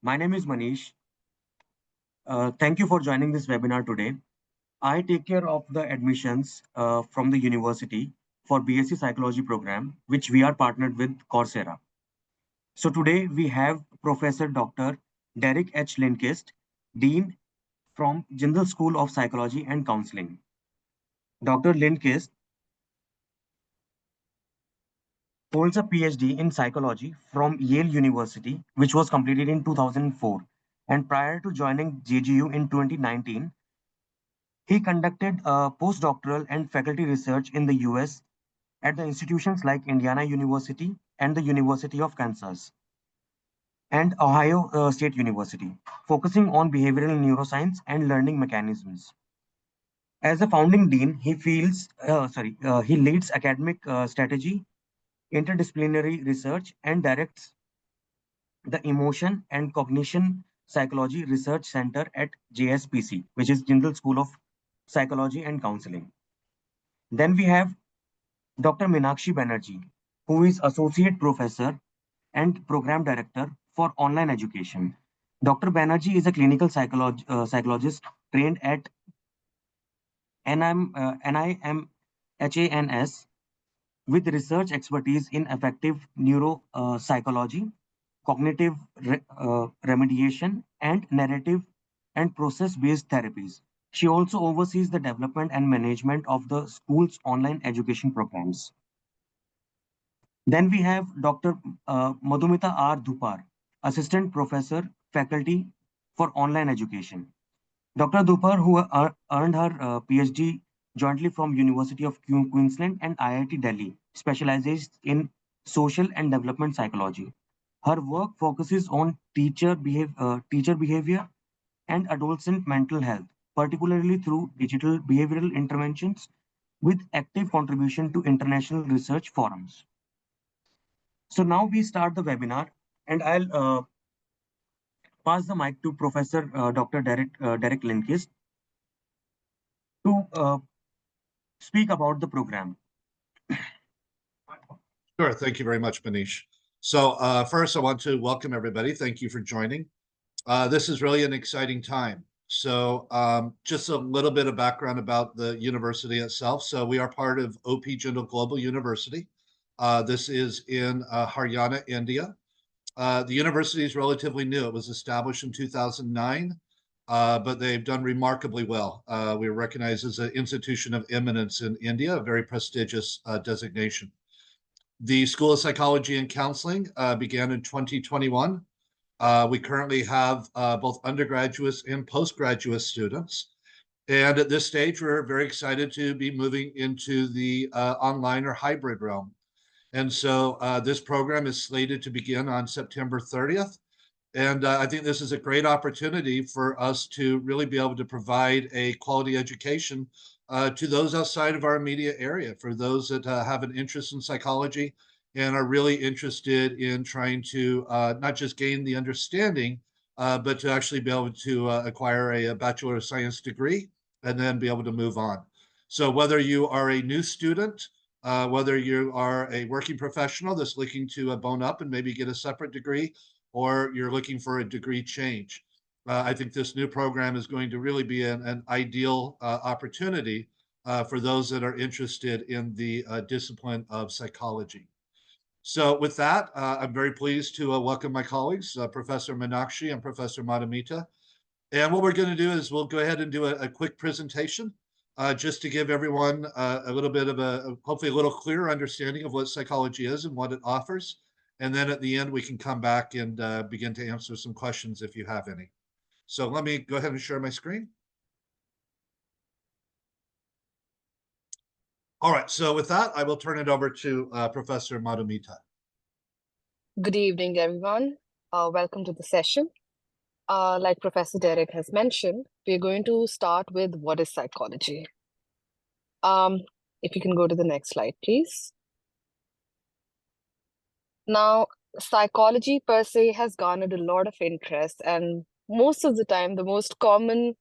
My name is Manish. Thank you for joining this webinar today. I take care of the admissions from the university for BSc Psychology program, which we are partnered with Coursera. So today we have Professor Dr. Derek H. Lindquist, Dean from Jindal School of Psychology and Counselling. Dr. Lindquist holds a PhD in psychology from Yale University, which was completed in 2004. And prior to joining JGU in 2019, he conducted postdoctoral and faculty research in the US at the institutions like Indiana University and the University of Kansas and Ohio State University, focusing on behavioral neuroscience and learning mechanisms. As a founding dean, he leads academic strategy, interdisciplinary research, and directs the Emotion and Cognition Psychology Research Center at JSPC, which is Jindal School of Psychology and Counseling. Then we have Dr. Meenakshi Banerjee, who is Associate Professor and Program Director for Online Education. Dr. Banerjee is a clinical psychologist trained at NIMHANS with research expertise in affective neuropsychology, cognitive remediation, and narrative and process-based therapies. She also oversees the development and management of the school's online education programs. Then we have Dr. Madhumita R. Dhupar, Assistant Professor, Faculty for Online Education. Dr. Dhupar, who earned her PhD jointly from University of Queensland and IIT Delhi, specializes in social and development psychology. Her work focuses on teacher behavior and adolescent mental health, particularly through digital behavioral interventions with active contribution to international research forums. So now we start the webinar, and I'll pass the mic to Professor Dr. Derek Lindquist to speak about the program. Sure. Thank you very much, Manish. So first, I want to welcome everybody. Thank you for joining. This is really an exciting time. So just a little bit of background about the university itself. So we are part of OP Jindal Global University. This is in Haryana, India. The university is relatively new. It was established in 2009, but they've done remarkably well. We are recognized as an institution of eminence in India, a very prestigious designation. The School of Psychology and Counseling began in 2021. We currently have both undergraduates and postgraduate students. And at this stage, we're very excited to be moving into the online or hybrid realm. And so this program is slated to begin on September 30th. And I think this is a great opportunity for us to really be able to provide a quality education to those outside of our immediate area, for those that have an interest in psychology and are really interested in trying to not just gain the understanding, but to actually be able to acquire a Bachelor of Science degree and then be able to move on. So whether you are a new student, whether you are a working professional that's looking to bone up and maybe get a separate degree, or you're looking for a degree change, I think this new program is going to really be an ideal opportunity for those that are interested in the discipline of psychology. So with that, I'm very pleased to welcome my colleagues, Professor Meenakshi and Professor Madhumita. And what we're going to do is we'll go ahead and do a quick presentation just to give everyone a little bit of hopefully a little clearer understanding of what psychology is and what it offers. And then at the end, we can come back and begin to answer some questions if you have any. So let me go ahead and share my screen. All right, so with that, I will turn it over to Professor Madhumita. Good evening, everyone. Welcome to the session. Like Professor Derek has mentioned, we're going to start with what is psychology. If you can go to the next slide, please. Now, psychology per se has garnered a lot of interest, and most of the time, the most common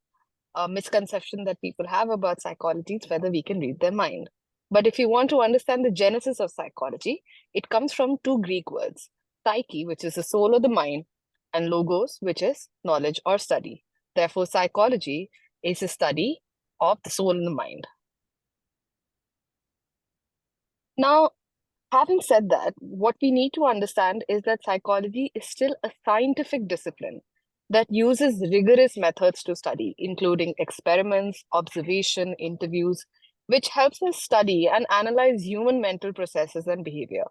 misconception that people have about psychology is whether we can read their mind. But if you want to understand the genesis of psychology, it comes from two Greek words, psyche, which is the soul or the mind, and logos, which is knowledge or study. Therefore, psychology is a study of the soul and the mind. Now, having said that, what we need to understand is that psychology is still a scientific discipline that uses rigorous methods to study, including experiments, observation, interviews, which helps us study and analyze human mental processes and behavior.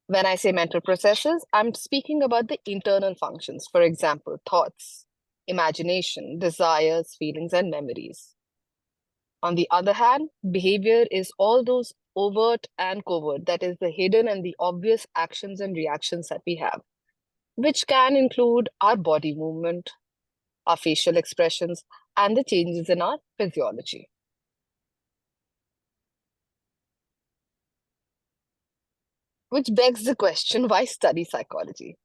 When I say mental processes, I'm speaking about the internal functions, for example, thoughts, imagination, desires, feelings, and memories. On the other hand, behavior is all those overt and covert, that is, the hidden and the obvious actions and reactions that we have, which can include our body movement, our facial expressions, and the changes in our physiology. Which begs the question, why study psychology?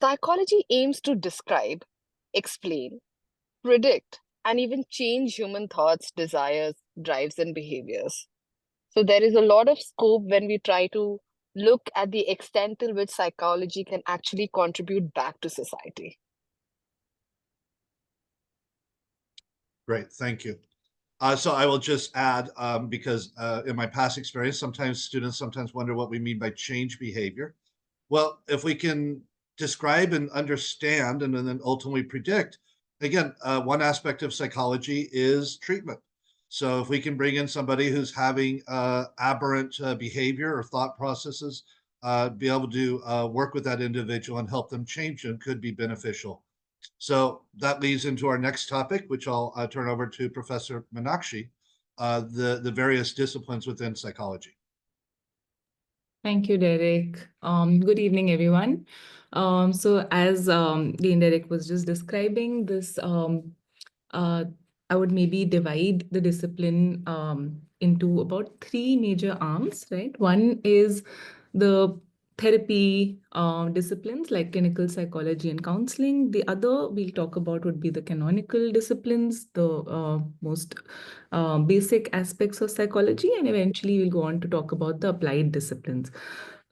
Psychology aims to describe, explain, predict, and even change human thoughts, desires, drives, and behaviors. So there is a lot of scope when we try to look at the extent to which psychology can actually contribute back to society. Great, thank you. So I will just add, because in my past experience, sometimes students sometimes wonder what we mean by change behavior. Well, if we can describe and understand and then ultimately predict, again, one aspect of psychology is treatment. So if we can bring in somebody who's having aberrant behavior or thought processes, be able to work with that individual and help them change them could be beneficial. So that leads into our next topic, which I'll turn over to Professor Meenakshi, the various disciplines within psychology. Thank you, Derek. Good evening, everyone. So as Dean Derek was just describing this, I would maybe divide the discipline into about three major arms, right? One is the therapy disciplines like clinical psychology and counseling. The other we'll talk about would be the canonical disciplines, the most basic aspects of psychology, and eventually we'll go on to talk about the applied disciplines.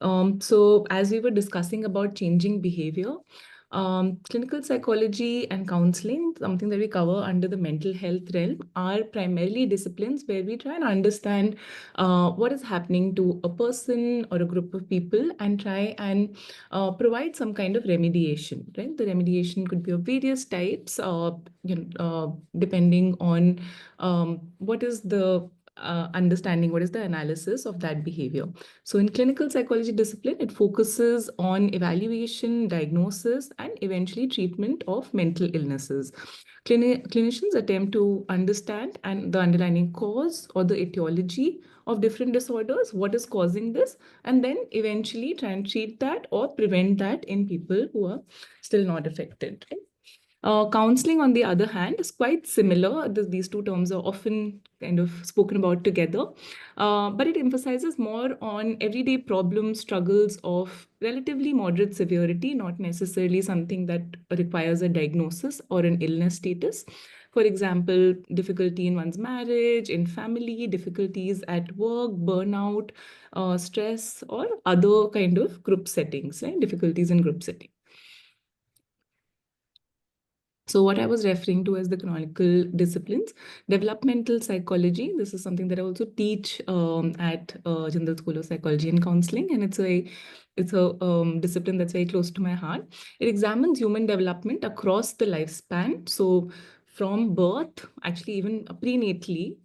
So as we were discussing about changing behavior, clinical psychology and counseling, something that we cover under the mental health realm, are primarily disciplines where we try and understand what is happening to a person or a group of people and try and provide some kind of remediation, right? The remediation could be of various types, depending on what is the understanding, what is the analysis of that behavior. So in clinical psychology discipline, it focuses on evaluation, diagnosis, and eventually treatment of mental illnesses. Clinicians attempt to understand and the underlying cause or the etiology of different disorders, what is causing this, and then eventually try and treat that or prevent that in people who are still not affected. Counseling, on the other hand, is quite similar. These two terms are often kind of spoken about together, but it emphasizes more on everyday problems, struggles of relatively moderate severity, not necessarily something that requires a diagnosis or an illness status. For example, difficulty in one's marriage, in family, difficulties at work, burnout, stress, or other kind of group settings, right? Difficulties in group settings. So what I was referring to as the canonical disciplines, developmental psychology, this is something that I also teach at Jindal School of Psychology and Counseling, and it's a discipline that's very close to my heart. It examines human development across the lifespan. So from birth, actually even prenatally,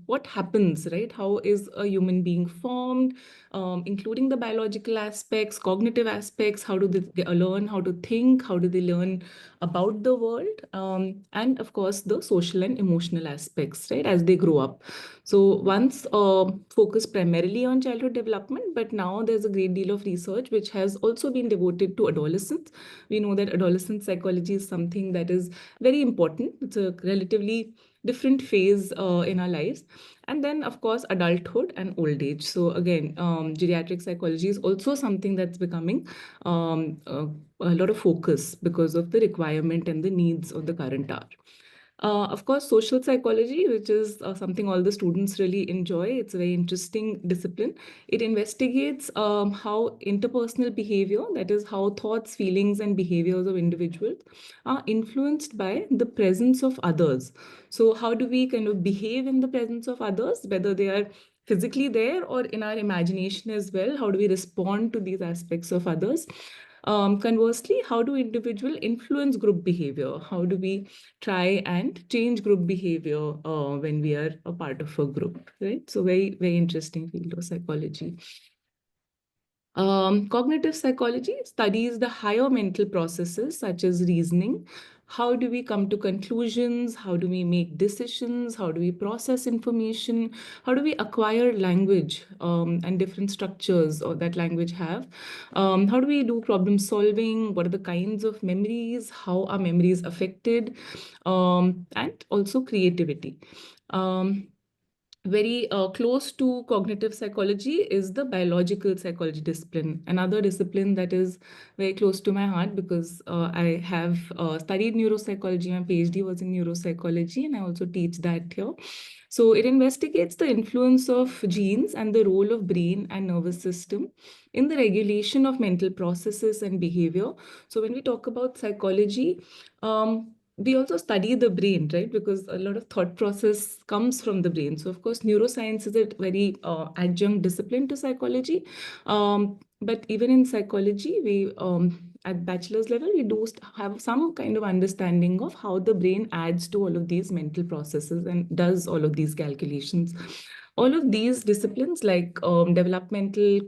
what happens, right? How is a human being formed, including the biological aspects, cognitive aspects, how do they learn how to think, how do they learn about the world, and of course the social and emotional aspects, right, as they grow up. So once focused primarily on childhood development, but now there's a great deal of research which has also been devoted to adolescence. We know that adolescent psychology is something that is very important. It's a relatively different phase in our lives. And then, of course, adulthood and old age. So again, geriatric psychology is also something that's becoming a lot of focus because of the requirement and the needs of the current hour. Of course, social psychology, which is something all the students really enjoy. It's a very interesting discipline. It investigates how interpersonal behavior, that is, how thoughts, feelings, and behaviors of individuals are influenced by the presence of others. So, how do we kind of behave in the presence of others, whether they are physically there or in our imagination as well? How do we respond to these aspects of others? Conversely, how do individual influence group behavior? How do we try and change group behavior when we are a part of a group, right? So very, very interesting field of psychology. Cognitive psychology studies the higher mental processes such as reasoning. How do we come to conclusions? How do we make decisions? How do we process information? How do we acquire language and different structures that language have? How do we do problem solving? What are the kinds of memories? How are memories affected? And also creativity. Very close to cognitive psychology is the biological psychology discipline, another discipline that is very close to my heart because I have studied neuropsychology. My PhD was in neuropsychology, and I also teach that here. So it investigates the influence of genes and the role of brain and nervous system in the regulation of mental processes and behavior. So when we talk about psychology, we also study the brain, right? Because a lot of thought process comes from the brain. So of course, neuroscience is a very adjunct discipline to psychology. But even in psychology, we at bachelor's level, we do have some kind of understanding of how the brain adds to all of these mental processes and does all of these calculations. All of these disciplines like developmental,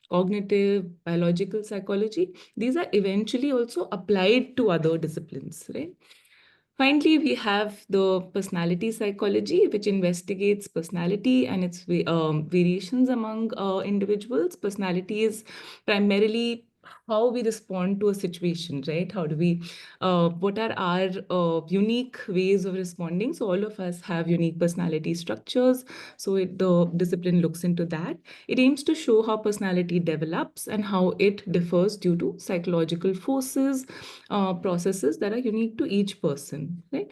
cognitive, biological psychology, these are eventually also applied to other disciplines, right? Finally, we have the personality psychology, which investigates personality and its variations among individuals. Personality is primarily how we respond to a situation, right? How do we, what are our unique ways of responding? So all of us have unique personality structures. So the discipline looks into that. It aims to show how personality develops and how it differs due to psychological forces, processes that are unique to each person, right?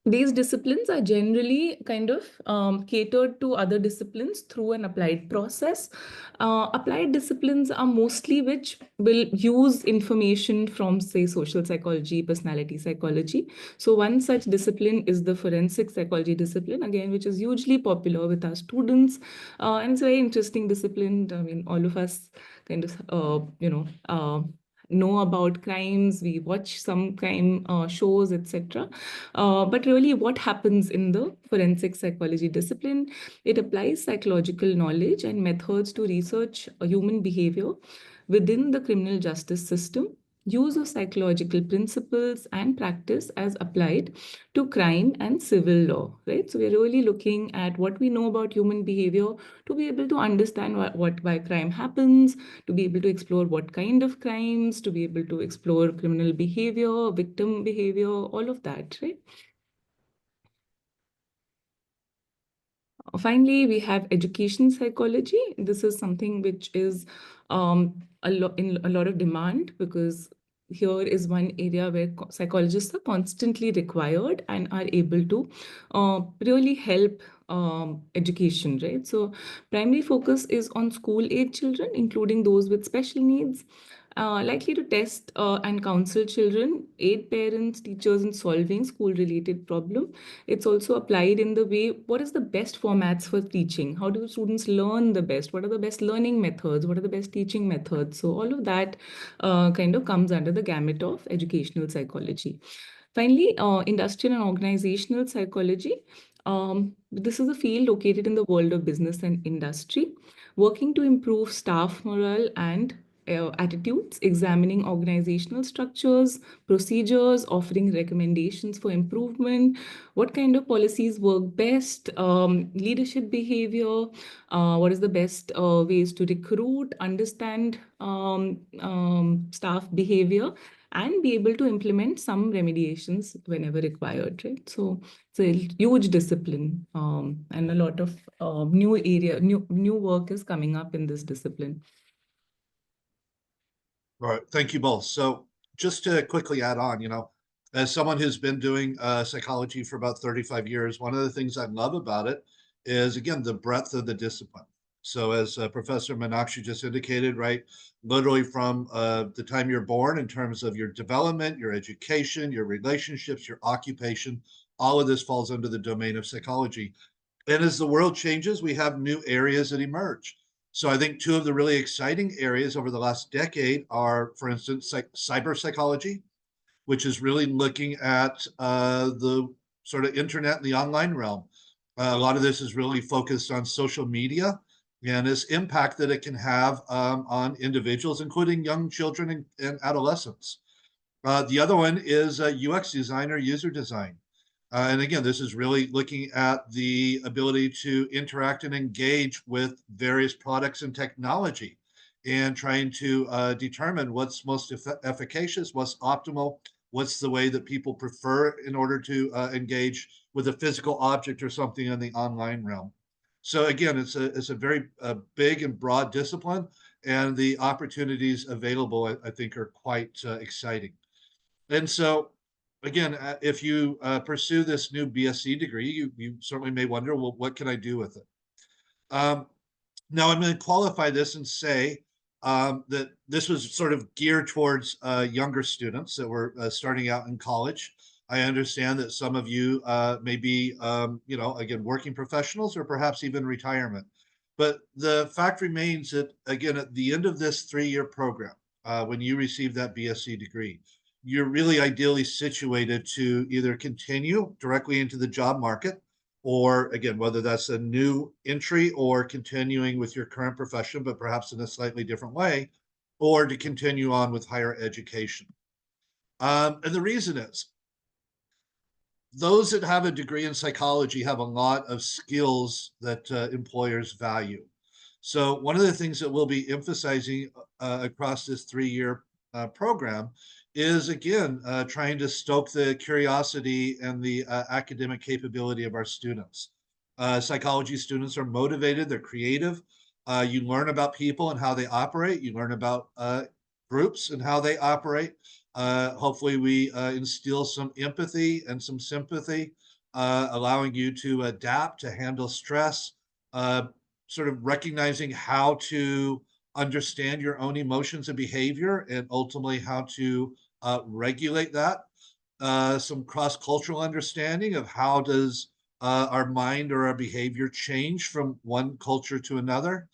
These disciplines are generally kind of catered to other disciplines through an applied process. Applied disciplines are mostly which will use information from, say, social psychology, personality psychology. So one such discipline is the forensic psychology discipline, again, which is hugely popular with our students. And it's a very interesting discipline. I mean, all of us kind of, know about crimes, we watch some crime shows, etc. But really, what happens in the forensic psychology discipline? It applies psychological knowledge and methods to research human behavior within the criminal justice system, use of psychological principles and practice as applied to crime and civil law, right? So we're really looking at what we know about human behavior to be able to understand why crime happens, to be able to explore what kind of crimes, to be able to explore criminal behavior, victim behavior, all of that, right? Finally, we have education psychology. This is something which is in a lot of demand because here is one area where psychologists are constantly required and are able to really help education, right? So primary focus is on school-age children, including those with special needs, likely to test and counsel children, aid parents, teachers in solving school-related problem. It's also applied in the way, what is the best formats for teaching? How do students learn the best? What are the best learning methods? What are the best teaching methods? So all of that kind of comes under the gamut of educational psychology. Finally, industrial and organizational psychology. This is a field located in the world of business and industry, working to improve staff morale and attitudes, examining organizational structures, procedures, offering recommendations for improvement, what kind of policies work best, leadership behavior, what is the best ways to recruit, understand staff behavior, and be able to implement some remediations whenever required, right? So it's a huge discipline, and a lot of new work is coming up in this discipline. All right, thank you both. So just to quickly add on, as someone who's been doing psychology for about 35 years, one of the things I love about it is, again, the breadth of the discipline. So as Professor Meenakshi just indicated, right, literally from the time you're born in terms of your development, your education, your relationships, your occupation, all of this falls under the domain of psychology. And as the world changes, we have new areas that emerge. So I think two of the really exciting areas over the last decade are, for instance, cyber psychology, which is really looking at the sort of internet and the online realm. A lot of this is really focused on social media and its impact that it can have on individuals, including young children and adolescents. The other one is UX design or user design. And again, this is really looking at the ability to interact and engage with various products and technology and trying to determine what's most efficacious, what's optimal, what's the way that people prefer in order to engage with a physical object or something in the online realm. So again, it's a very big and broad discipline, and the opportunities available, I think, are quite exciting. And so, again, if you pursue this new BSc degree, you certainly may wonder, well, what can I do with it? Um, Now, I'm going to qualify this and say that this was sort of geared towards younger students that were starting out in college. I understand that some of you may be, again, working professionals or perhaps even retirement. But the fact remains that, again, at the end of this 3-year program, when you receive that BSc degree, you're really ideally situated to either continue directly into the job market, or again, whether that's a new entry or continuing with your current profession, but perhaps in a slightly different way, or to continue on with higher education. And the reason is those that have a degree in psychology have a lot of skills that employers value. So one of the things that we'll be emphasizing across this 3-year program is, again, trying to stoke the curiosity and the academic capability of our students. Psychology students are motivated, they're creative. You learn about people and how they operate. You learn about groups and how they operate. Hopefully, we instill some empathy and some sympathy, allowing you to adapt, to handle stress, uh, sort of recognizing how to understand your own emotions and behavior, and ultimately how to regulate that. Some cross-cultural understanding of how does our mind or our behavior change from one culture to another.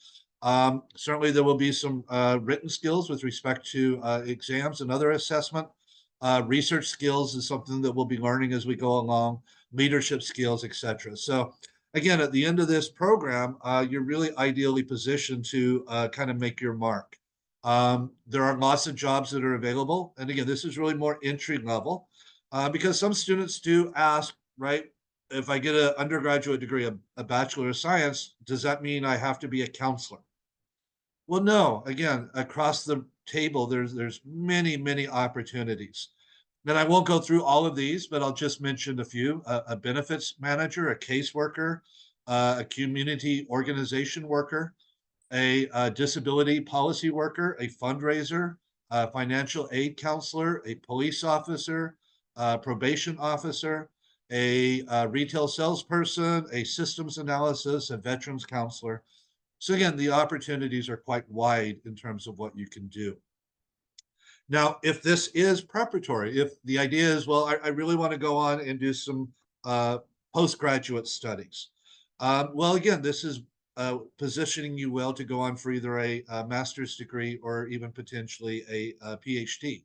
Certainly, there will be some written skills with respect to exams and other assessment. Research skills is something that we'll be learning as we go along, leadership skills, etc. So, again, at the end of this program, you're really ideally positioned to kind of make your mark. There are lots of jobs that are available. And again, this is really more entry level because some students do ask, right? If I get an undergraduate degree, a Bachelor of Science, does that mean I have to be a counselor? Well, no. Again, across the table, there's many opportunities. And I won't go through all of these, but I'll just mention a few: a benefits manager, a caseworker, a community organization worker, a disability policy worker, a fundraiser, a financial aid counselor, a police officer, a probation officer, a retail salesperson, a systems analysis, a veterans counselor. So again, the opportunities are quite wide in terms of what you can do. Now, if this is preparatory, if the idea is, well, I really want to go on and do some postgraduate studies. Well, again, this is positioning you well to go on for either a master's degree or even potentially a PhD.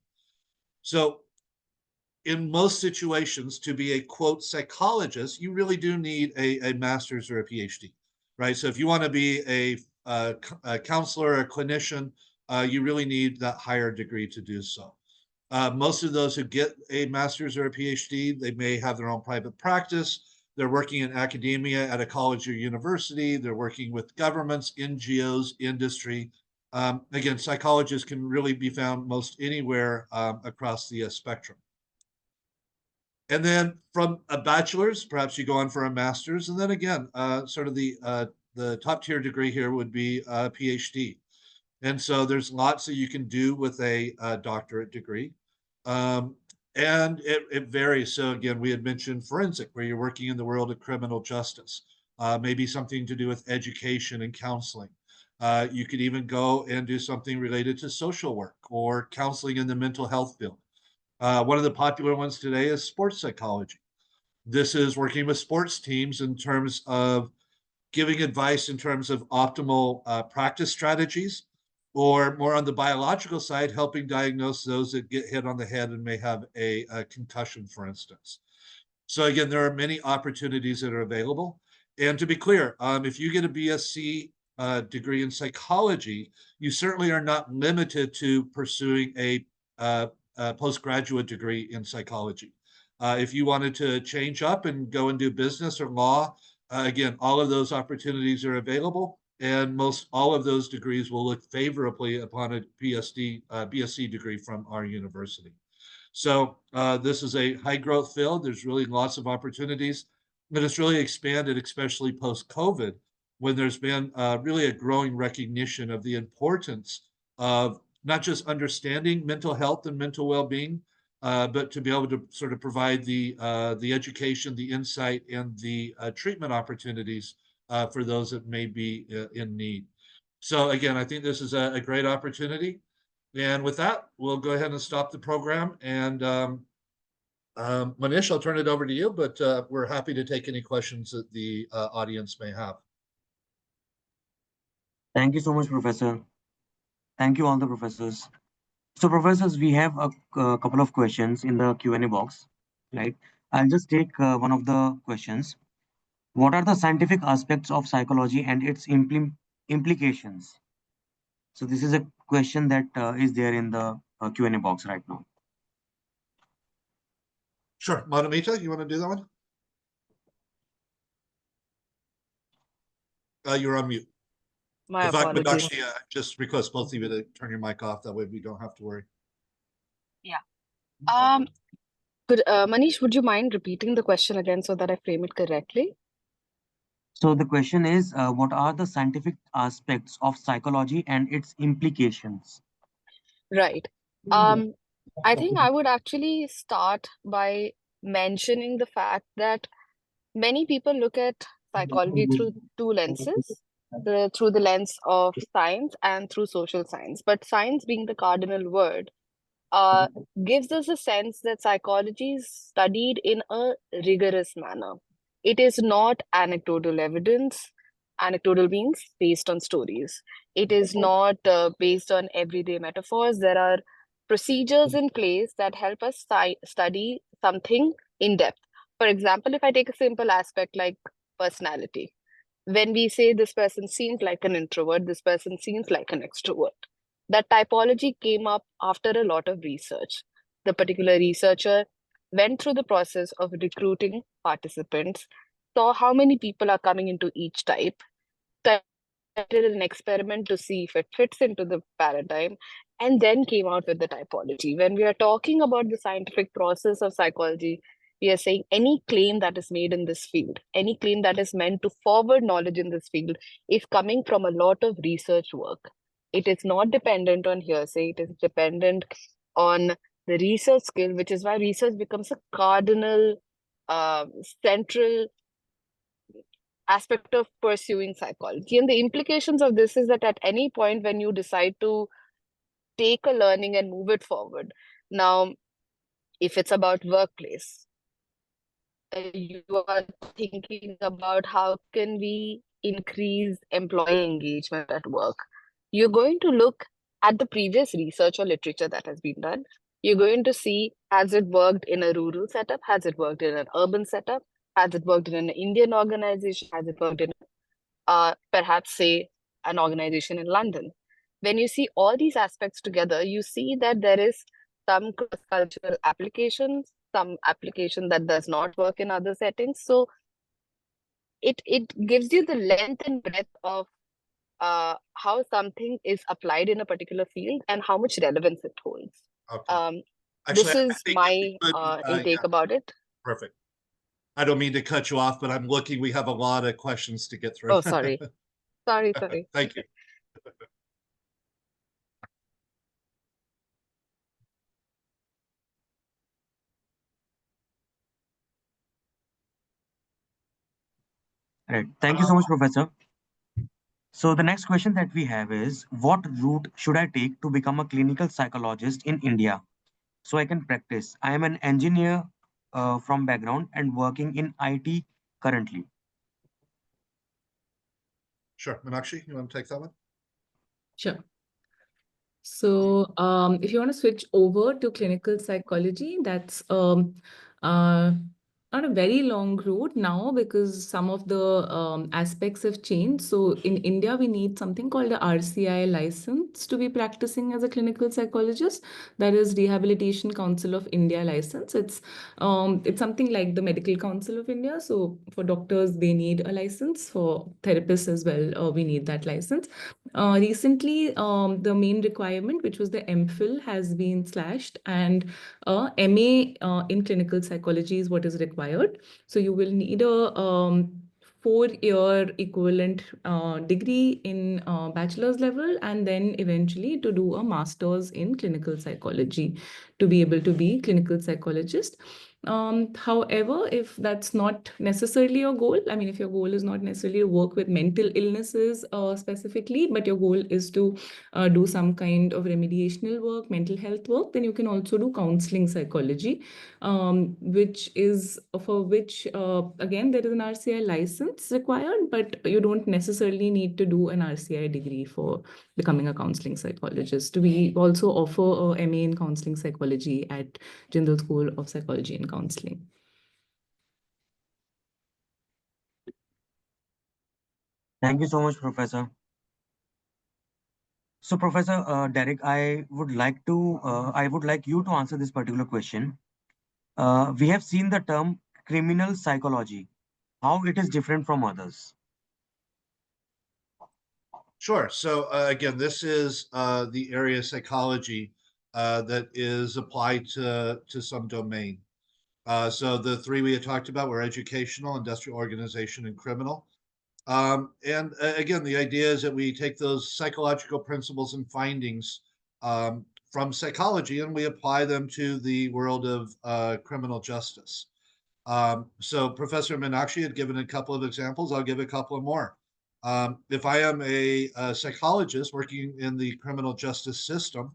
So in most situations, to be a quote psychologist, you really do need a master's or a PhD, right? So if you want to be a counselor, a clinician, you really need that higher degree to do so. Most of those who get a master's or a PhD, they may have their own private practice. They're working in academia at a college or university. They're working with governments, NGOs, industry. Again, psychologists can really be found most anywhere across the spectrum. And then from a bachelor's, perhaps you go on for a master's, and then again, sort of the top tier degree here would be a PhD. And so there's lots that you can do with a doctorate degree. And it varies. So again, we had mentioned forensic, where you're working in the world of criminal justice, maybe something to do with education and counseling. You could even go and do something related to social work or counseling in the mental health field. One of the popular ones today is sports psychology. This is working with sports teams in terms of giving advice in terms of optimal practice strategies, or more on the biological side, helping diagnose those that get hit on the head and may have a concussion, for instance. So again, there are many opportunities that are available. And to be clear, if you get a BSc degree in psychology, you certainly are not limited to pursuing a postgraduate degree in psychology. If you wanted to change up and go and do business or law, again, all of those opportunities are available, and most all of those degrees will look favorably upon a BSc degree from our university. So this is a high growth field. There's really lots of opportunities, but it's really expanded, especially post COVID, when there's been really a growing recognition of the importance of not just understanding mental health and mental well-being, but to be able to sort of provide the education, the insight, and the treatment opportunities for those that may be in need. So again, I think this is a great opportunity. And with that, we'll go ahead and stop the program. And Manish, I'll turn it over to you, but we're happy to take any questions that the audience may have. Thank you so much, Professor. Thank you, all the professors. So, professors, we have a couple of questions in the Q&A box, right? I'll just take one of the questions. What are the scientific aspects of psychology and its implications? So, this is a question that is there in the Q&A box right now. Sure. Madhumita, you want to do that one? You're on mute. My In fact, apologies. Meenakshi, just request both of you to turn your mic off. That way we don't have to worry. Yeah. Um, Manish, would you mind repeating the question again so that I frame it correctly? So, the question is, what are the scientific aspects of psychology and its implications? Right. Um, I think I would actually start by mentioning the fact that many people look at psychology through two lenses, through the lens of science and through social science. But science being the cardinal word, uh, gives us a sense that psychology is studied in a rigorous manner. It is not anecdotal evidence. Anecdotal means based on stories. It is not based on everyday metaphors. There are procedures in place that help us study something in depth. For example, if I take a simple aspect like personality, when we say this person seems like an introvert, this person seems like an extrovert, that typology came up after a lot of research. The particular researcher went through the process of recruiting participants, saw how many people are coming into each type, did an experiment to see if it fits into the paradigm, and then came out with the typology. When we are talking about the scientific process of psychology, we are saying any claim that is made in this field, any claim that is meant to forward knowledge in this field, is coming from a lot of research work. It is not dependent on hearsay, it is dependent on the research skill, which is why research becomes a cardinal, central aspect of pursuing psychology. And the implications of this is that at any point when you decide to take a learning and move it forward, now, if it's about workplace, you are thinking about how can we increase employee engagement at work. You're going to look at the previous research or literature that has been done. You're going to see, has it worked in a rural setup? Has it worked in an urban setup? Has it worked in an Indian organization? Has it worked in perhaps say an organization in London? When you see all these aspects together, you see that there is some cross-cultural applications, some application that does not work in other settings. So it gives you the length and breadth of how something is applied in a particular field and how much relevance it holds. Okay. This Actually, I is think if my we could, intake yeah, about it. perfect. I don't mean to cut you off, but I'm looking, we have a lot of questions to get through. Oh, sorry. Sorry. Thank you. Right. Thank you so much, Professor. So the next question that we have is, what route should I take to become a clinical psychologist in India so I can practice? I am an engineer from background and working in IT currently. Sure. Meenakshi, you want to take that one? Sure. So if you want to switch over to clinical psychology, that's not a very long route now because some of the aspects have changed. So in India, we need something called the RCI license to be practicing as a clinical psychologist. That is Rehabilitation Council of India license. It's something like the Medical Council of India. So for doctors, they need a license. For therapists as well, we need that license. Recently, the main requirement, which was the MPhil, has been slashed, and MA in clinical psychology is what is required. So you will need a 4-year equivalent degree in bachelor's level, and then eventually to do a master's in clinical psychology to be able to be clinical psychologist. However, if that's not necessarily your goal, I mean, if your goal is not necessarily to work with mental illnesses specifically, but your goal is to do some kind of remediational work, mental health work, then you can also do counseling psychology, which is for which, again, there is an RCI license required, but you don't necessarily need to do an RCI degree for becoming a counseling psychologist. We also offer a MA in counseling psychology at Jindal School of Psychology and Counseling. Thank you so much, Professor. So, Professor Derek, I would like you to answer this particular question. We have seen the term criminal psychology, how it is different from others. Sure. So again, this is the area of psychology that is applied to some domain. So the three we had talked about were educational, industrial organization, and criminal. And again, the idea is that we take those psychological principles and findings from psychology and we apply them to the world of criminal justice. So Professor Meenakshi had given a couple of examples. I'll give a couple of more. If I am a psychologist working in the criminal justice system,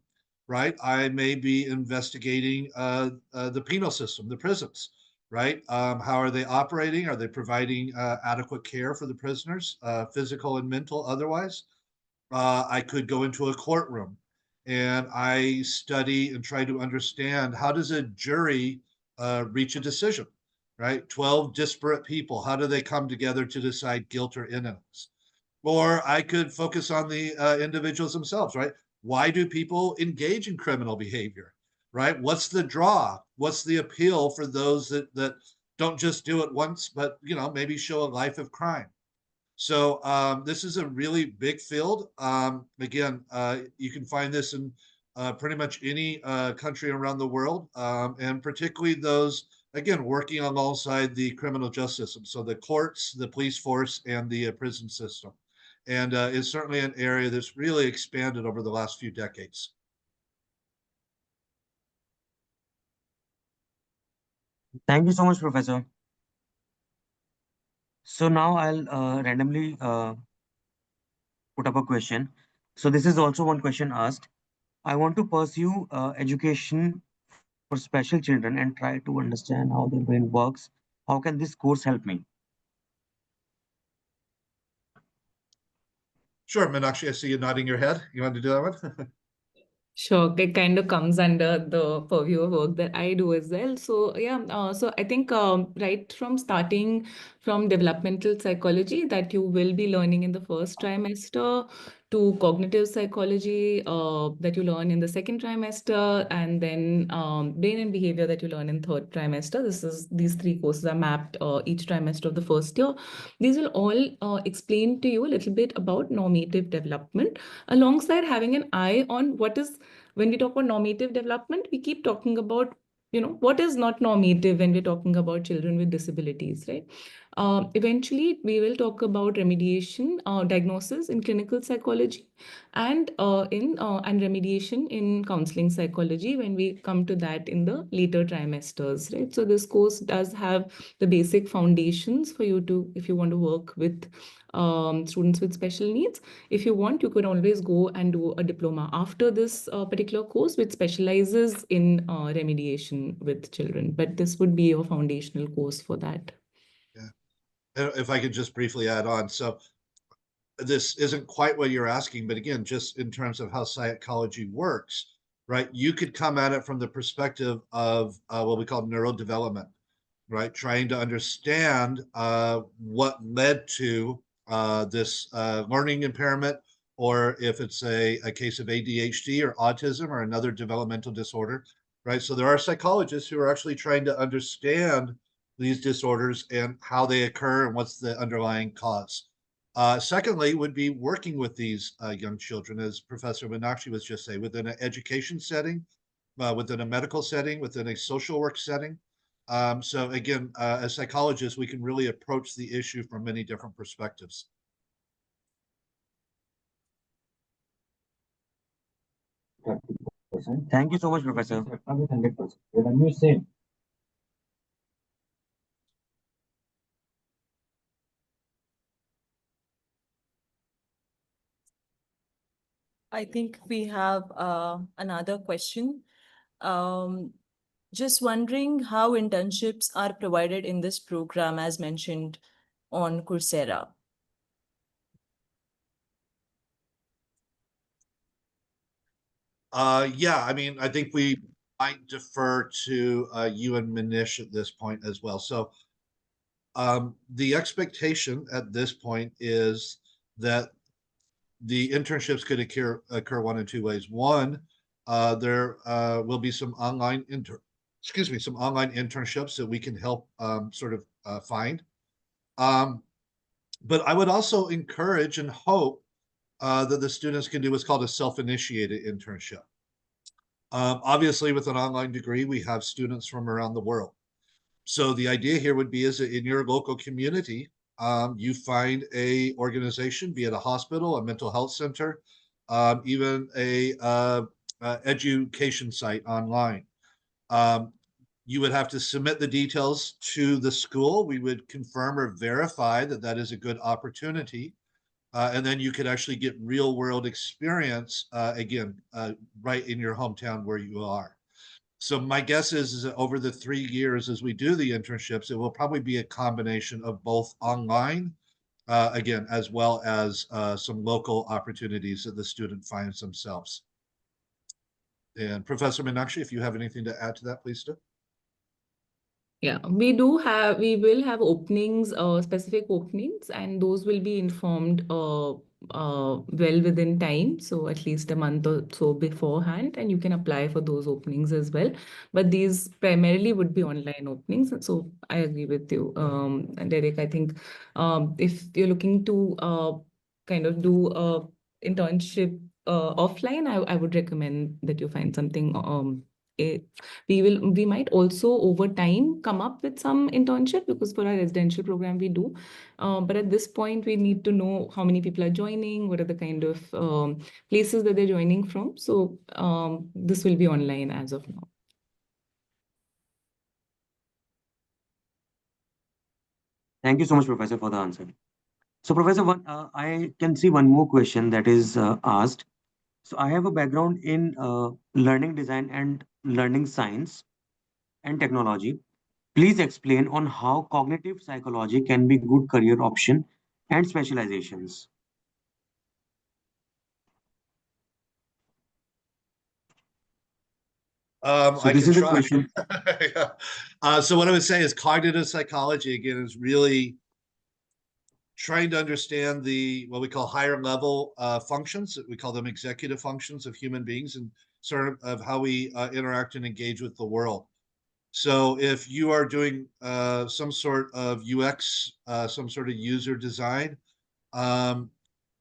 right, I may be investigating the penal system, the prisons, right? How are they operating? Are they providing adequate care for the prisoners, physical and mental, otherwise? I could go into a courtroom and I study and try to understand how does a jury reach a decision, right? 12 disparate people, how do they come together to decide guilt or innocence? Or I could focus on the individuals themselves, right? Why do people engage in criminal behavior, right? What's the draw? What's the appeal for those that don't just do it once, but maybe show a life of crime? So this is a really big field. Again, you can find this in pretty much any country around the world, and particularly those, again, working alongside the criminal justice system. So the courts, the police force, and the prison system. And it's certainly an area that's really expanded over the last few decades. Thank you so much, Professor. So now I'll randomly put up a question. So this is also one question asked. I want to pursue education for special children and try to understand how their brain works. How can this course help me? Sure, Meenakshi, I see you nodding your head. You want to do that one? Sure, it kind of comes under the purview of work that I do as well. So yeah, so I think right from starting from developmental psychology that you will be learning in the first trimester to cognitive psychology that you learn in the second trimester, and then brain and behavior that you learn in third trimester. These 3 courses are mapped each trimester of the first year. These will all explain to you a little bit about normative development, alongside having an eye on what is, when we talk about normative development, we keep talking about what is not normative when we're talking about children with disabilities, right? Eventually, we will talk about remediation, diagnosis in clinical psychology, and and remediation in counseling psychology when we come to that in the later trimesters, right? So this course does have the basic foundations for you to, if you want to work with students with special needs. If you want, you could always go and do a diploma after this particular course, which specializes in remediation with children. But this would be your foundational course for that. Yeah. If I could just briefly add on. So this isn't quite what you're asking, but again, just in terms of how psychology works, right? You could come at it from the perspective of what we call neurodevelopment, right? Trying to understand what led to this learning impairment, or if it's a case of ADHD or autism or another developmental disorder, right? So there are psychologists who are actually trying to understand these disorders and how they occur and what's the underlying cause. Secondly, would be working with these young children, as Professor Meenakshi was just saying, within an education setting, within a medical setting, within a social work setting. So again, as psychologists, we can really approach the issue from many different perspectives. Thank you so much, Professor. 100%. I think we have another question. Just wondering how internships are provided in this program as mentioned on Coursera. Yeah, I mean, I think we might defer to you and Manish at this point as well. So the expectation at this point is that the internships could occur one of two ways. One, there will be some online internships that we can help sort of find. But I would also encourage and hope that the students can do what's called a self-initiated internship. Obviously, with an online degree, we have students from around the world. So the idea here would be is that in your local community, you find a organization, be it a hospital, a mental health center, even a education site online. You would have to submit the details to the school. We would confirm or verify that that is a good opportunity. And then you could actually get real world experience, again, right in your hometown where you are. So my guess is that over the 3 years as we do the internships, it will probably be a combination of both online, again, as well as some local opportunities that the student finds themselves. And Professor Meenakshi, if you have anything to add to that, please do. Yeah, we will have openings, specific openings, and those will be informed well within time. So at least a month or so beforehand, and you can apply for those openings as well. But these primarily would be online openings. So I agree with you, and Derek. I think if you're looking to kind of do a internship offline, I would recommend that you find something we might also over time come up with some internship, because for our residential program we do, but at this point we need to know how many people are joining, what are the kind of places that they're joining from. So this will be online as of now. Thank you so much, Professor, for the answer. So, Professor, I can see one more question that is asked. So, I have a background in learning design and learning science and technology. Please explain on how cognitive psychology can be good career option and specializations. So I this can is the try. question. Yeah. So what I would say is cognitive psychology, again, is really trying to understand the what we call higher level functions. We call them executive functions of human beings, and sort of how we interact and engage with the world. So if you are doing some sort of UX, some sort of user design, um,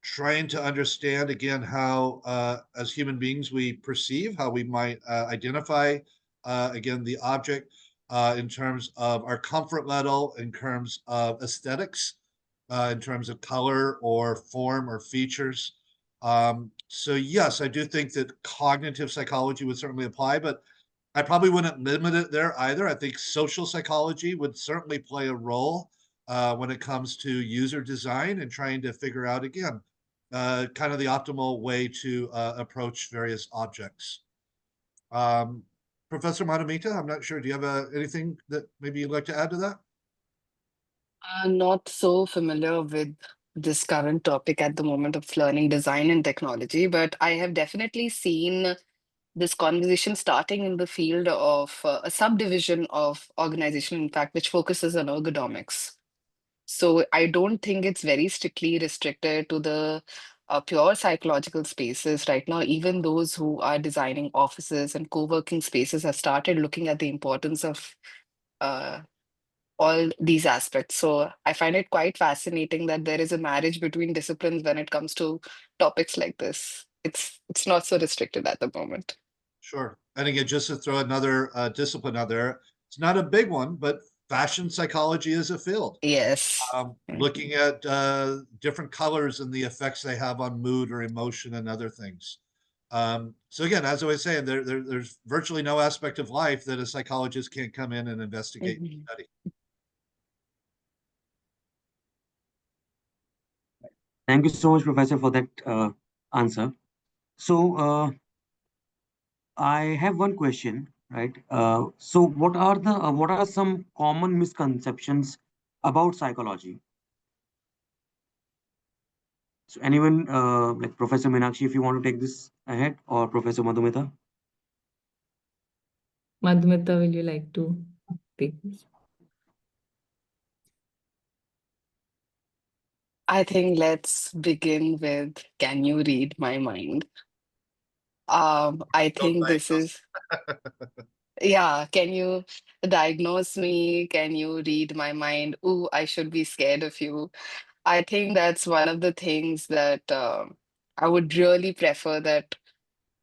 trying to understand again how, as human beings, we perceive, how we might identify again, the object, in terms of our comfort level, in terms of aesthetics, in terms of color or form or features. So yes, I do think that cognitive psychology would certainly apply, but I probably wouldn't limit it there either. I think social psychology would certainly play a role when it comes to user design and trying to figure out, again, kind of the optimal way to approach various objects. Um, Professor Madhumita, I'm not sure. Do you have anything that maybe you'd like to add to that? I'm not so familiar with this current topic at the moment of learning design and technology, but I have definitely seen this conversation starting in the field of a subdivision of organization, in fact, which focuses on ergonomics. So I don't think it's very strictly restricted to the pure psychological spaces right now. Even those who are designing offices and co-working spaces have started looking at the importance of uh, all these aspects. So I find it quite fascinating that there is a marriage between disciplines when it comes to topics like this. It's not so restricted at the moment. Sure. And again, just to throw another discipline out there, it's not a big one, but fashion psychology is a field. Yes. Looking at different colors and the effects they have on mood or emotion and other things. So again, as I was saying, there's virtually no aspect of life that a psychologist can't come in and investigate and Mhm. study. Thank you so much, Professor, for that answer. So, I have one question, right? So, what are some common misconceptions about psychology? So, anyone like Professor Meenakshi, if you want to take this ahead, or Professor Madhumita? Madhumita, will you like to take this? I think let's begin with can you read my mind? I Don't think this diagnose. is, yeah, can you diagnose me? Can you read my mind? Ooh, I should be scared of you. I think that's one of the things that I would really prefer that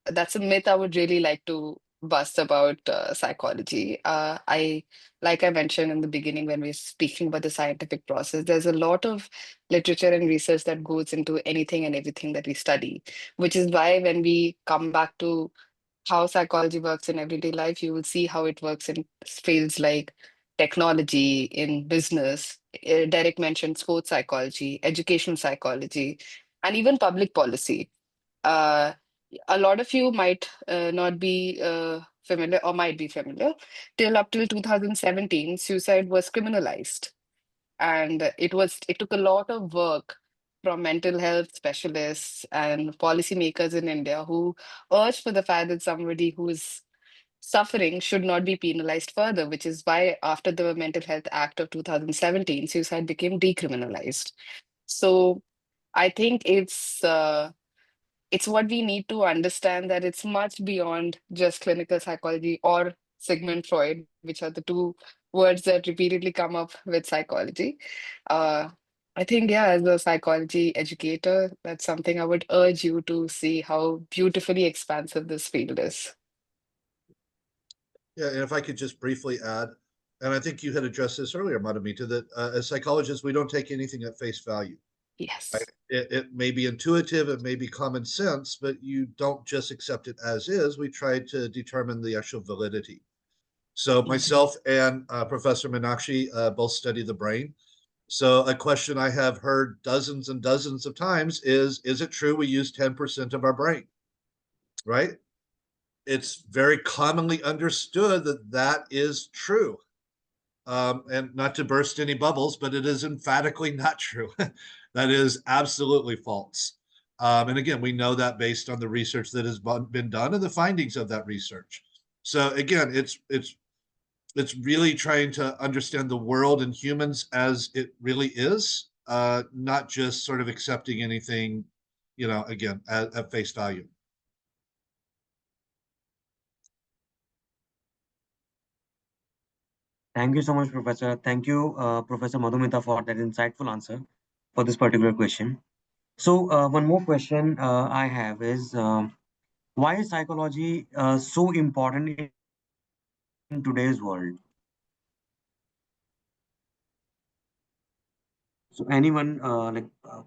that's a myth I would really like to bust about psychology. Like I mentioned in the beginning when we were speaking about the scientific process, there's a lot of literature and research that goes into anything and everything that we study, which is why when we come back to how psychology works in everyday life, you will see how it works in fields like technology, in business. Derek mentioned sports psychology, educational psychology, and even public policy. Uh, a lot of you might not be familiar or might be familiar. Till 2017, suicide was criminalized, and it took a lot of work from mental health specialists and policymakers in India who urged for the fact that somebody who is suffering should not be penalized further, which is why after the Mental Health Act of 2017, suicide became decriminalized. So I think it's what we need to understand that it's much beyond just clinical psychology or Sigmund Freud, which are the two words that repeatedly come up with psychology. Uh, I think, yeah, as a psychology educator, that's something I would urge you to see how beautifully expansive this field is. Yeah, and if I could just briefly add, and I think you had addressed this earlier, Madhumita, that as psychologists, we don't take anything at face value. Yes. It may be intuitive, it may be common sense, but you don't just accept it as is. We try to determine the actual validity. So Mhm. myself and Professor Meenakshi both study the brain. So a question I have heard dozens and dozens of times is it true we use 10% of our brain? Right? It's very commonly understood that that is true. And not to burst any bubbles, but it is emphatically not true. That is absolutely false. And again, we know that based on the research that has been done and the findings of that research. So again, it's really trying to understand the world and humans as it really is, not just sort of accepting anything, again, at face value. Thank you so much, Professor. Thank you, Professor Madhumita, for that insightful answer for this particular question. So, one more question I have is why is psychology so important in education? in today's world. So anyone,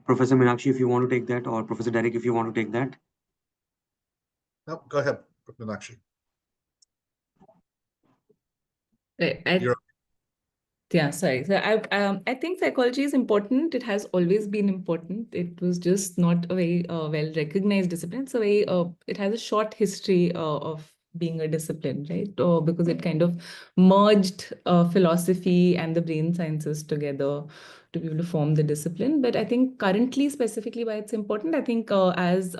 Professor Meenakshi, if you want to take that, or Professor Derek, if you want to take that. No, go ahead, Meenakshi. I, Yeah, sorry. So I think psychology is important. It has always been important. It was just not a very well recognized discipline. It's a very it has a short history of being a discipline, right? Because it kind of merged philosophy and the brain sciences together to be able to form the discipline. But I think currently, specifically why it's important, I think as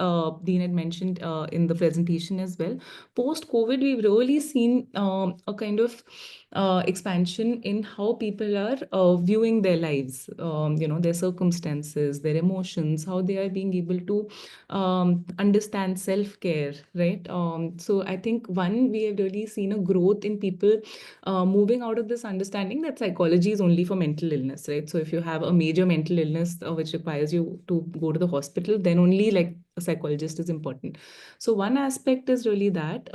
Dean had mentioned in the presentation as well, post-COVID, we've really seen a kind of expansion in how people are viewing their lives, their circumstances, their emotions, how they are being able to understand self-care, right? So I think we have really seen a growth in people moving out of this understanding that psychology is only for mental illness, right? So if you have a major mental illness which requires you to go to the hospital, then only like a psychologist is important. So one aspect is really that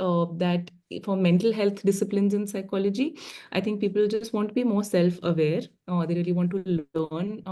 for mental health disciplines in psychology, I think people just want to be more self-aware. They really want to learn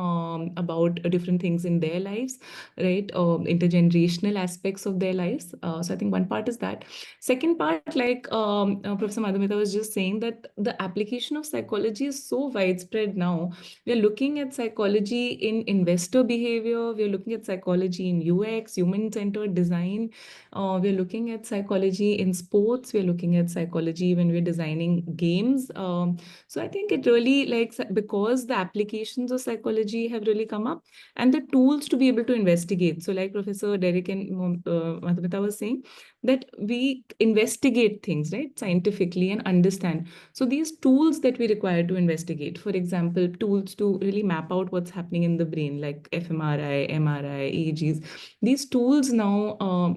about different things in their lives, right? Intergenerational aspects of their lives. So I think one part is that. Second part, like Professor Madhumita was just saying, that the application of psychology is so widespread now. We are looking at psychology in investor behavior. We are looking at psychology in UX, human-centered design. We're looking at psychology in sports. We're looking at psychology when we're designing games. So I think it really because the applications of psychology have really come up and the tools to be able to investigate. So like Professor Derek and Madhumita was saying, that we investigate things, right, scientifically and understand. So these tools that we require to investigate, for example, tools to really map out what's happening in the brain, like fMRI, MRI, EEGs, these tools now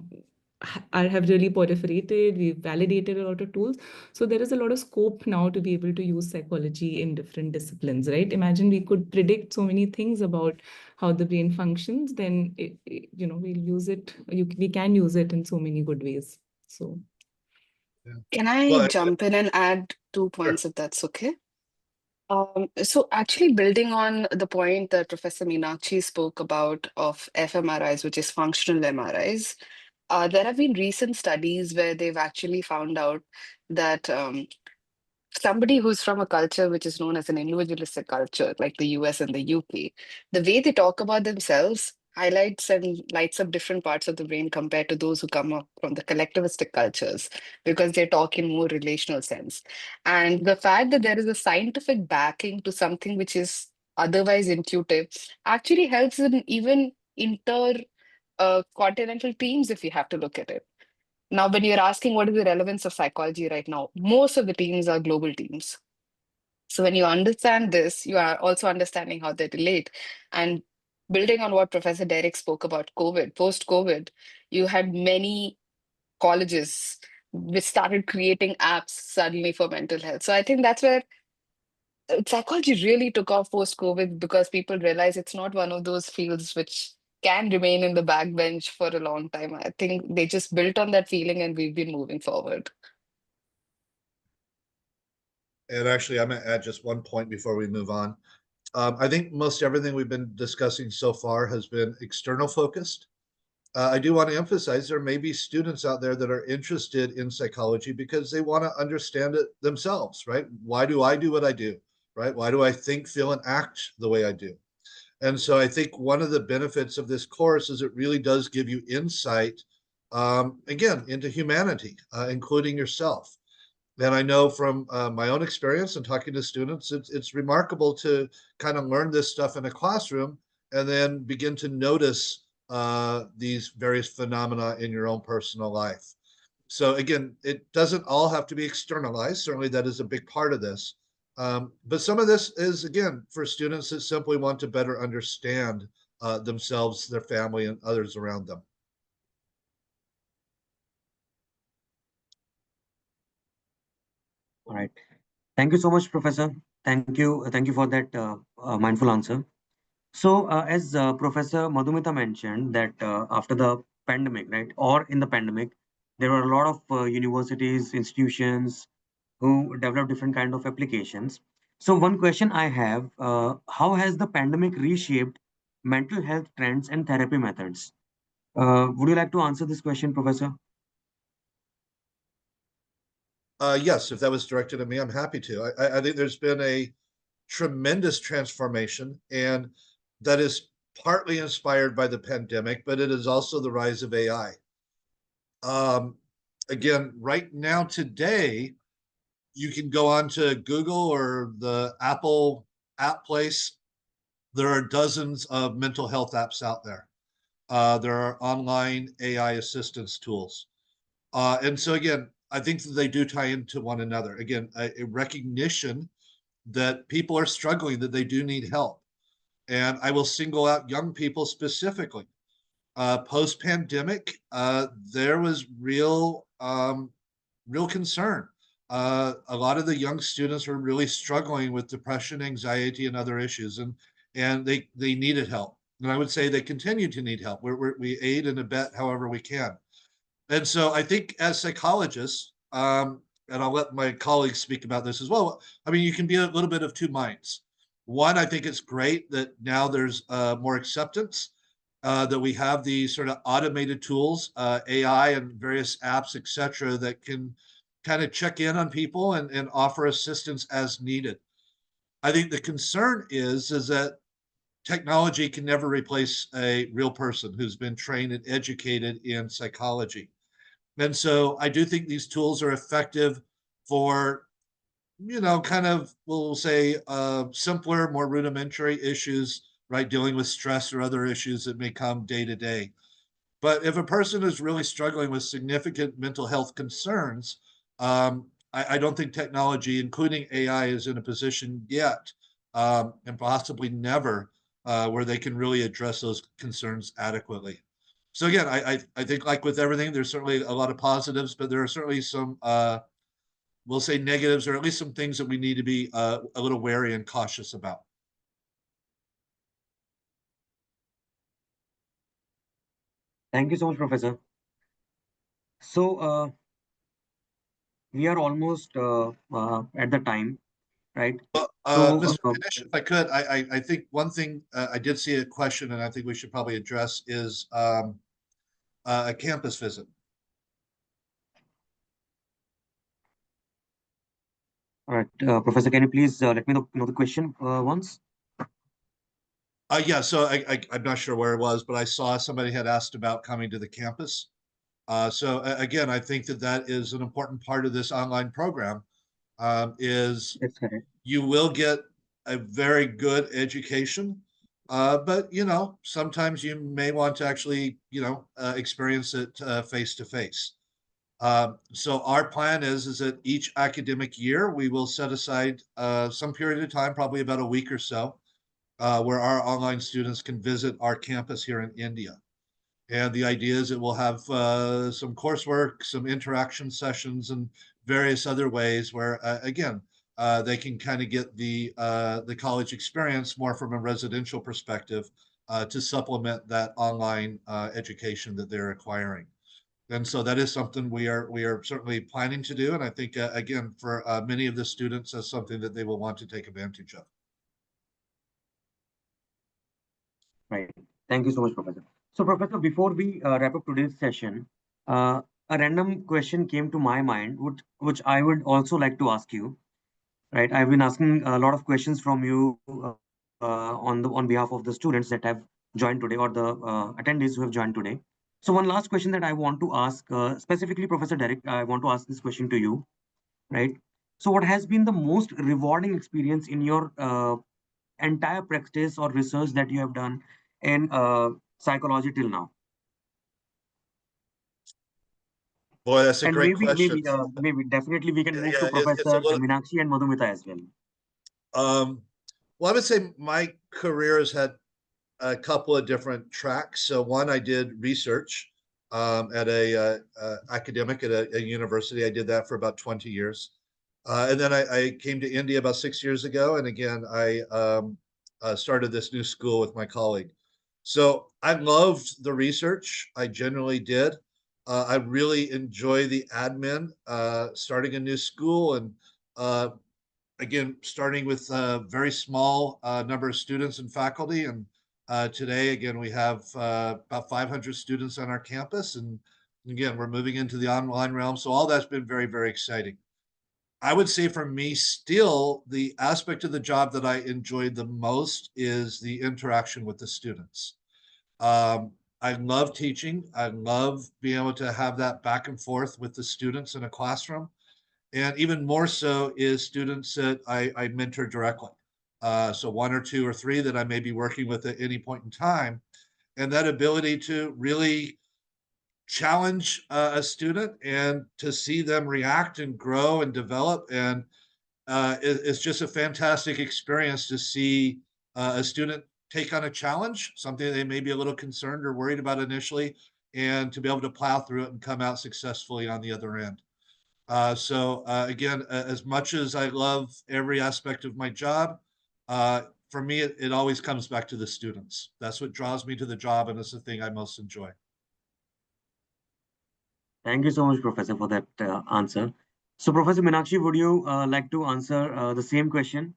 have really proliferated. We've validated a lot of tools. So there is a lot of scope now to be able to use psychology in different disciplines, right? Imagine we could predict so many things about how the brain functions, then we'll use it. We can use it in so many good ways. So Yeah. Can I Well, jump in and add 2 points if that's okay? So actually building on the point that Professor Meenakshi spoke about of fMRIs, which is functional MRIs, there have been recent studies where they've actually found out that somebody who's from a culture which is known as an individualistic culture, like the US and the UK, the way they talk about themselves highlights and lights up different parts of the brain compared to those who come up from the collectivistic cultures, because they talk in more relational sense. And the fact that there is a scientific backing to something which is otherwise intuitive actually helps in even inter continental teams, if you have to look at it. Now, when you're asking what is the relevance of psychology right now, most of the teams are global teams. So when you understand this, you are also understanding how they relate. And building on what Professor Derek spoke about COVID, post-COVID, you had many colleges which started creating apps suddenly for mental health. So I think that's where psychology really took off post-COVID, because people realize it's not one of those fields which can remain in the backbench for a long time. I think they just built on that feeling and we've been moving forward. and actually, I'm going to add just one point before we move on. I think most everything we've been discussing so far has been external focused. I do want to emphasize there may be students out there that are interested in psychology because they want to understand it themselves, right? Why do I do what I do, right? Why do I think, feel, and act the way I do? And so I think one of the benefits of this course is it really does give you insight, again, into humanity, including yourself. And I know from my own experience and talking to students, it's remarkable to kind of learn this stuff in a classroom and then begin to notice these various phenomena in your own personal life. So again, it doesn't all have to be externalized. Certainly, that is a big part of this. But some of this is, again, for students that simply want to better understand themselves, their family, and others around them. All right. Thank you so much, Professor. Thank you for that mindful answer. So, as Professor Madhumita mentioned, that after the pandemic, right, or in the pandemic, there were a lot of universities, institutions, who develop different kind of applications. So one question I have, how has the pandemic reshaped mental health trends and therapy methods? Would you like to answer this question, Professor? Yes, if that was directed at me, I'm happy to. I think there's been a tremendous transformation, and that is partly inspired by the pandemic, but it is also the rise of AI. Um, Again, right now, today, you can go on to Google or the Apple app place. There are dozens of mental health apps out there. There are online AI assistance tools. And so, again, I think that they do tie into one another. Again, a recognition that people are struggling, that they do need help. And I will single out young people specifically. Post pandemic, there was real concern. A lot of the young students were really struggling with depression, anxiety, and other issues, and they needed help. And I would say they continue to need help. We aid and abet however we can. And so I think as psychologists, and I'll let my colleagues speak about this as well. I mean, you can be a little bit of two minds. One, I think it's great that now there's more acceptance, that we have these sort of automated tools, AI and various apps, et cetera, that can kind of check in on people and offer assistance as needed. I think the concern is that technology can never replace a real person who's been trained and educated in psychology. And so I do think these tools are effective for, kind of, we'll say, simpler, more rudimentary issues, right? Dealing with stress or other issues that may come day to day. But if a person is really struggling with significant mental health concerns, I don't think technology, including AI, is in a position yet, and possibly never, where they can really address those concerns adequately. So again, I think, like with everything, there's certainly a lot of positives, but there are certainly some, we'll say, negatives, or at least some things that we need to be a little wary and cautious about. Thank you so much, Professor. So we are almost at the time, right? Well, So Mr. Ganesh, if I could, I think one thing, I did see a question, and I think we should probably address is a campus visit. all right, Professor, can you please let me know the question once? Yeah, so I'm not sure where it was, but I saw somebody had asked about coming to the campus. So again, I think that that is an important part of this online program. Is That's correct. you will get a very good education, but sometimes you may want to actually experience it face to face. So our plan is that each academic year we will set aside some period of time, probably about a week or so, where our online students can visit our campus here in India. And the idea is it will have some coursework, some interaction sessions, and various other ways where, again, they can kind of get the college experience more from a residential perspective, to supplement that online education that they're acquiring. And so that is something we are certainly planning to do, and I think again, for many of the students, that's something that they will want to take advantage of. Right. Thank you so much, Professor. So, Professor, before we wrap up today's session, a random question came to my mind, which I would also like to ask you. Right, I've been asking a lot of questions from you on behalf of the students that have joined today, or the attendees who have joined today. So, one last question that I want to ask, specifically, Professor Derek, I want to ask this question to you. Right. So, what has been the most rewarding experience in your entire practice or research that you have done in psychology till now? Boy, that's a And great maybe, question. maybe, definitely, we can move to Yeah, it's a Professor little. Meenakshi and Madhumita as well. Well, I would say my career has had a couple of different tracks. So one, I did research at a academic at a university. I did that for about 20 years. And then I came to India about 6 years ago. And again, I started this new school with my colleague. So I loved the research. I generally did. I really enjoy the admin, starting a new school and Again, starting with a very small number of students and faculty. And today, again, we have about 500 students on our campus. And again, we're moving into the online realm. So all that's been very, very exciting. I would say for me, still, the aspect of the job that I enjoyed the most is the interaction with the students. I love teaching. I love being able to have that back and forth with the students in a classroom. And even more so is students that I mentor directly. So one or two or three that I may be working with at any point in time. And that ability to really challenge a student and to see them react and grow and develop. And it's just a fantastic experience to see a student take on a challenge, something they may be a little concerned or worried about initially, and to be able to plow through it and come out successfully on the other end. Again, as much as I love every aspect of my job, for me, it always comes back to the students. That's what draws me to the job, and it's the thing I most enjoy. Thank you so much, Professor, for that answer. So, Professor Meenakshi, would you like to answer the same question?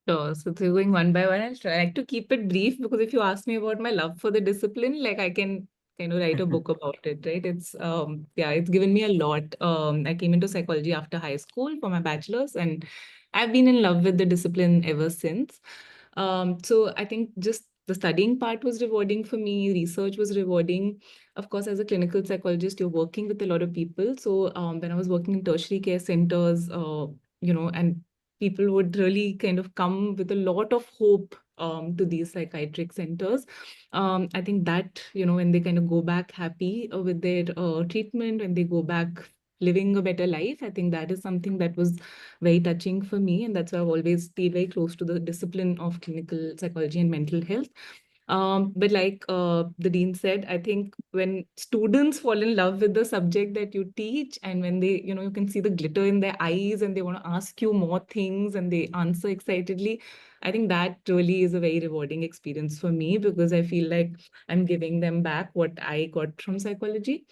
Sure. So going one by one, I like to keep it brief because if you ask me about my love for the discipline, like I can kind of write a book about it, right? It's yeah, it's given me a lot. I came into psychology after high school for my bachelor's, and I've been in love with the discipline ever since. So I think just the studying part was rewarding for me. Research was rewarding. Of course, as a clinical psychologist, you're working with a lot of people. So when I was working in tertiary care centers, and people would really kind of come with a lot of hope to these psychiatric centers. I think that, when they kind of go back happy with their treatment, when they go back living a better life, I think that is something that was very touching for me. And that's why I've always stayed very close to the discipline of clinical psychology and mental health. But like the dean said, I think when students fall in love with the subject that you teach, and when they, you can see the glitter in their eyes and they want to ask you more things and they answer excitedly, I think that really is a very rewarding experience for me because I feel like I'm giving them back what I got from psychology.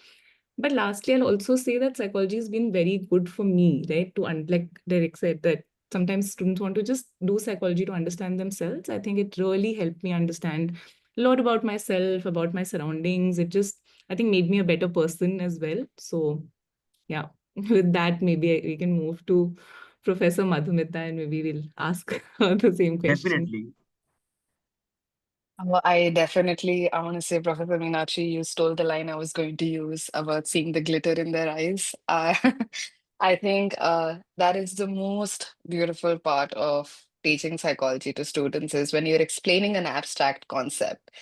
But lastly, I'll also say that psychology has been very good for me, right? Like Derek said, that sometimes students want to just do psychology to understand themselves. I think it really helped me understand a lot about myself, about my surroundings. It just, I think, made me a better person as well. So, yeah, with that, maybe we can move to Professor Madhumita and maybe we'll ask her the same question. Definitely. I want to say, Professor Meenakshi, you stole the line I was going to use about seeing the glitter in their eyes. I think that is the most beautiful part of teaching psychology to students is when you're explaining an abstract concept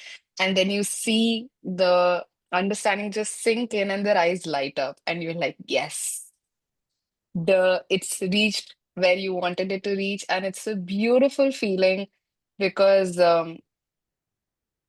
and then you see the understanding just sink in and their eyes light up and you're like, yes, it's reached where you wanted it to reach. And it's a beautiful feeling because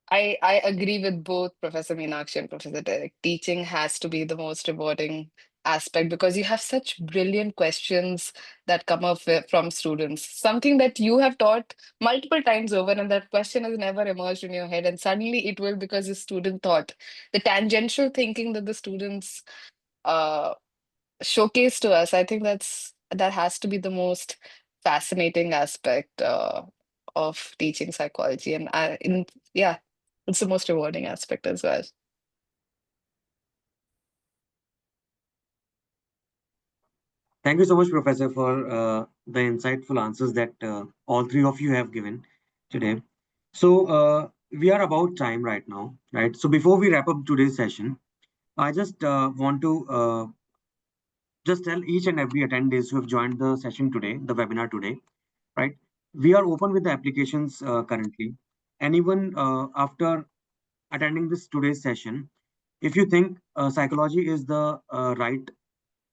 I agree with both Professor Meenakshi and Professor Derek. Teaching has to be the most rewarding aspect because you have such brilliant questions that come up from students. Something that you have taught multiple times over, and that question has never emerged in your head, and suddenly it will because the student thought. The tangential thinking that the students uh, showcase to us, I think that has to be the most fascinating aspect of teaching psychology, and yeah, it's the most rewarding aspect as well. Thank you so much, Professor, for the insightful answers that all three of you have given today. So, we are about time right now, right? So, before we wrap up today's session, I just want to just tell each and every attendees who have joined the session today, the webinar today, right? We are open with the applications currently. Anyone after attending this today's session, if you think psychology is the right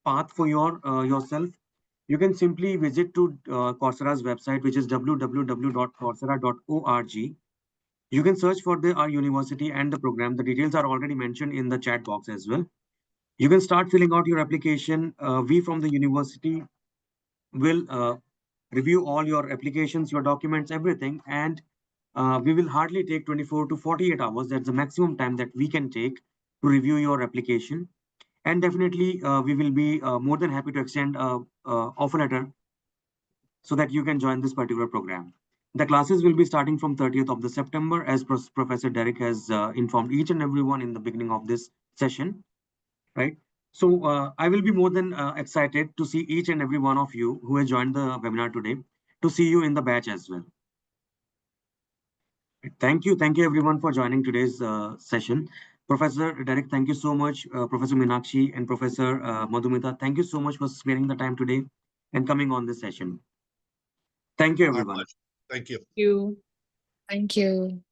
path for yourself, you can simply visit to Coursera's website, which is www.coursera.org. You can search for our university and the program. The details are already mentioned in the chat box as well. You can start filling out your application. We from the university will review all your applications, your documents, everything, and we will hardly take 24 to 48 hours. That's the maximum time that we can take to review your application. And definitely, we will be more than happy to extend offer letter so that you can join this particular program. The classes will be starting from 30th of the September, as Professor Derek has informed each and everyone in the beginning of this session, right? So I will be more than excited to see each and every one of you who has joined the webinar today, to see you in the batch as well. Thank you everyone for joining today's session. Professor Derek, thank you so much. Professor Meenakshi and Professor Madhumita, thank you so much for sparing the time today and coming on this session. Thank you, Our everyone. pleasure. Thank you. You. Thank you.